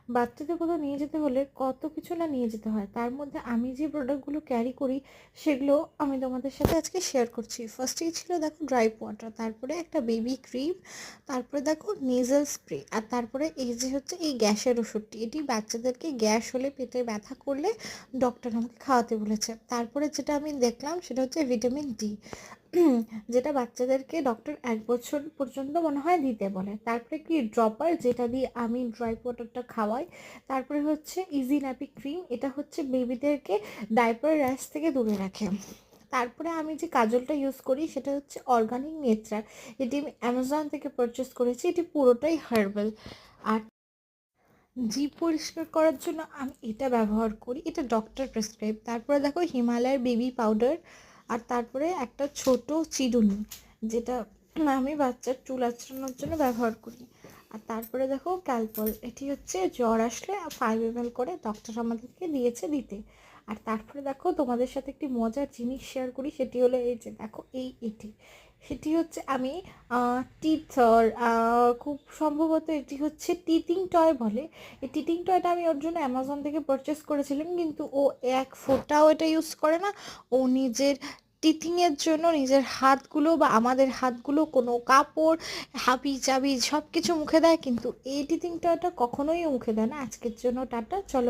বাচ্চাদের কোথাও নিয়ে যেতে হলে কত কিছু না নিয়ে যেতে হয়, তার মধ্যে আমি যে প্রোডাক্টগুলো ক্যারি করি সেগুলো আমি তোমাদের সাথে আজকে শেয়ার করছি। ফার্স্টেই ছিল দেখো ড্রাই ওয়াটার, তারপরে একটা বেবি ক্রিম, তারপরে দেখো নেজাল স্প্রে, আর তারপরে এই যে হচ্ছে এই গ্যাসের ওষুধটি, এটি বাচ্চাদেরকে গ্যাস হলে, পেটে ব্যথা করলে ডক্টর আমাকে খাওয়াতে বলেছে। তারপরে যেটা আমি দেখলাম সেটা হচ্ছে ভিটামিন ডি, যেটা বাচ্চাদেরকে ডক্টর 1 বছর পর্যন্ত মনে হয় দিতে বলে। তারপরে কি ড্রপার, যেটা দিয়ে আমি ড্রাই ওয়াটারটা খাওয়াই। তারপরে হচ্ছে ইজি ন্যাপি ক্রিম, এটা হচ্ছে বেবিদেরকে ডাইপার র্যাশ থেকে দূরে রাখে। তারপরে আমি যে কাজলটা ইউজ করি সেটা হচ্ছে অর্গানিক নেচার, এটি আমি অ্যামাজন থেকে পারচেস করেছি, এটি পুরোটাই হার্বাল। আর জিভ পরিষ্কার করার জন্য আমি এটা ব্যবহার করি, এটা ডক্টর প্রেসক্রাইব। তারপরে দেখো হিমালয়ের বেবি পাউডার, আর তারপরে একটা ছোট চিরুনি, যেটা আমি বাচ্চার চুল আঁচড়ানোর জন্য ব্যবহার করি। আর তারপরে দেখো ক্যালপল, এটি হচ্ছে জ্বর আসলে 5 ml করে ডক্টর আমাদেরকে দিয়েছে দিতে। আর তারপরে দেখো তোমাদের সাথে একটি মজার জিনিস শেয়ার করি, সেটি হলো এই যে দেখো এটি, সেটি হচ্ছে আমি টিথর, খুব সম্ভবত এটি হচ্ছে টিথিং টয় বলে। এই টিথিং টয়টা আমি ওর জন্য অ্যামাজন থেকে পারচেস করেছিলাম, কিন্তু ও এক ফোঁটাও এটা ইউজ করে না। ও নিজের টিথিংয়ের জন্য নিজের হাতগুলো বা আমাদের হাতগুলো কোনো কাপড়, হাবি জাবি সব কিছু মুখে দেয়, কিন্তু এই টিথিং টয়টা কখনোই মুখে দেয় না। আজকের জন্য টাটা, চলো।